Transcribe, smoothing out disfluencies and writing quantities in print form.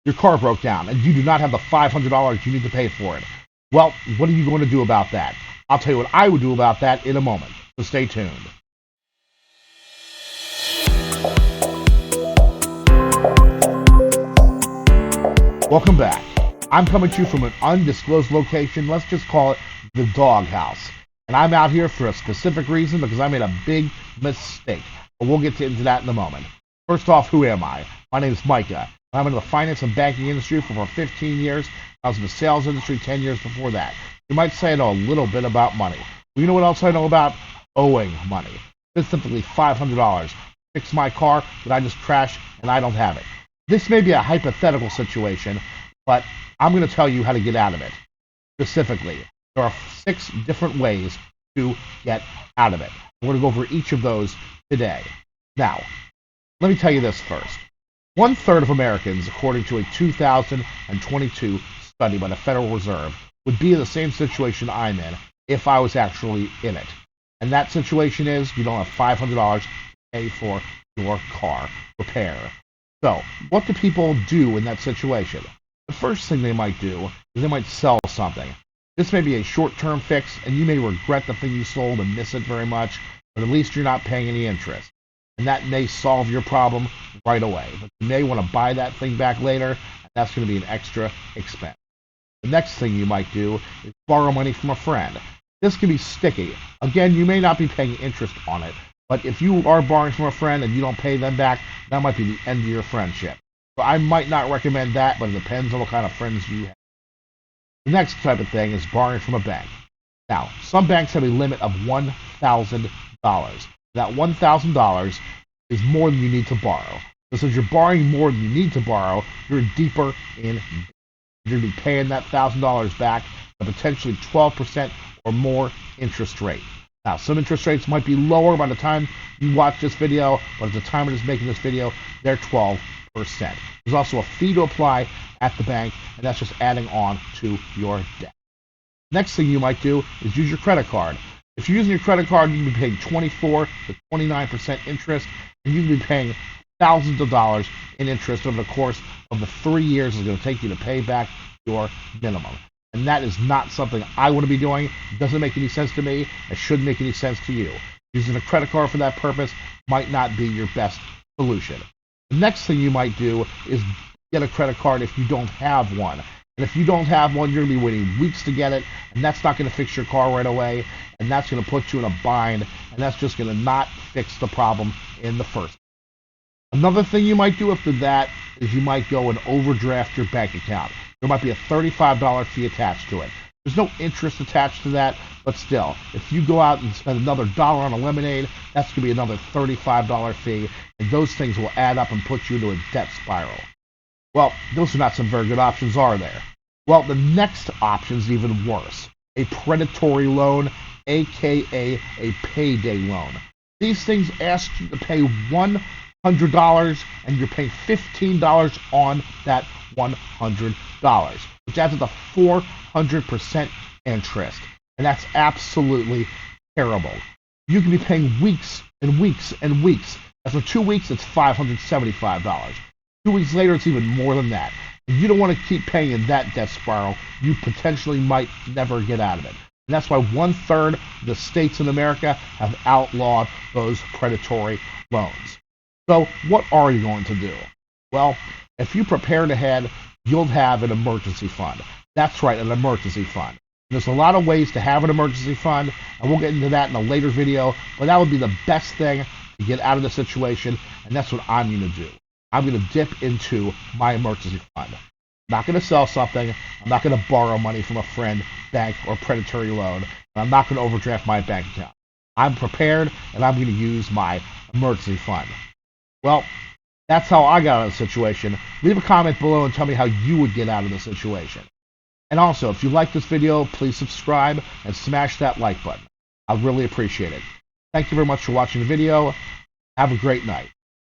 Your car broke down and you do not have the $500 you need to pay for it. Well, what are you going to do about that? I'll tell you what I would do about that in a moment, so stay tuned. Welcome back. I'm coming to you from an undisclosed location. Let's just call it the doghouse. And I'm out here for a specific reason because I made a big mistake. But we'll get into that in a moment. First off, who am I? My name is Micah. I'm in the finance and banking industry for over 15 years. I was in the sales industry 10 years before that. You might say I know a little bit about money. Well, you know what else I know about? Owing money. Specifically $500. Fix my car that I just crashed and I don't have it. This may be a hypothetical situation, but I'm going to tell you how to get out of it. Specifically, there are 6 different ways to get out of it. We're going to go over each of those today. Now, let me tell you this first. 1/3 of Americans, according to a 2022 study by the Federal Reserve, would be in the same situation I'm in if I was actually in it. And that situation is you don't have $500 to pay for your car repair. So, what do people do in that situation? The first thing they might do is they might sell something. This may be a short-term fix, and you may regret the thing you sold and miss it very much, but at least you're not paying any interest. And that may solve your problem right away. But you may want to buy that thing back later, and that's going to be an extra expense. The next thing you might do is borrow money from a friend. This can be sticky. Again, you may not be paying interest on it, but if you are borrowing from a friend and you don't pay them back, that might be the end of your friendship. So I might not recommend that, but it depends on what kind of friends you have. The next type of thing is borrowing from a bank. Now, some banks have a limit of $1,000. That $1,000 is more than you need to borrow. So since you're borrowing more than you need to borrow, you're deeper in debt. You're going to be paying that $1,000 back at potentially 12% or more interest rate. Now, some interest rates might be lower by the time you watch this video, but at the time it is making this video, they're 12%. There's also a fee to apply at the bank, and that's just adding on to your debt. Next thing you might do is use your credit card. If you're using your credit card, you can be paying 24 to 29% interest, and you can be paying thousands of dollars in interest over the course of the 3 years it's going to take you to pay back your minimum. And that is not something I want to be doing. It doesn't make any sense to me. It shouldn't make any sense to you. Using a credit card for that purpose might not be your best solution. The next thing you might do is get a credit card if you don't have one. And if you don't have one, you're going to be waiting weeks to get it, and that's not going to fix your car right away, and that's going to put you in a bind, and that's just going to not fix the problem in the first place. Another thing you might do after that is you might go and overdraft your bank account. There might be a $35 fee attached to it. There's no interest attached to that, but still, if you go out and spend another dollar on a lemonade, that's going to be another $35 fee, and those things will add up and put you into a debt spiral. Well, those are not some very good options, are there? Well, the next option is even worse. A predatory loan, aka a payday loan. These things ask you to pay $100, and you're paying $15 on that $100, which adds up to 400% interest. And that's absolutely terrible. You can be paying weeks and weeks and weeks. After 2 weeks, it's $575. 2 weeks later, it's even more than that. And you don't want to keep paying in that debt spiral. You potentially might never get out of it. And that's why 1/3 of the states in America have outlawed those predatory loans. So what are you going to do? Well, if you prepared ahead, you'll have an emergency fund. That's right, an emergency fund. There's a lot of ways to have an emergency fund, and we'll get into that in a later video, but that would be the best thing to get out of the situation, and that's what I'm going to do. I'm going to dip into my emergency fund. I'm not going to sell something. I'm not going to borrow money from a friend, bank, or predatory loan. And I'm not going to overdraft my bank account. I'm prepared, and I'm going to use my emergency fund. Well, that's how I got out of the situation. Leave a comment below and tell me how you would get out of the situation. And also, if you like this video, please subscribe and smash that like button. I'd really appreciate it. Thank you very much for watching the video. Have a great night.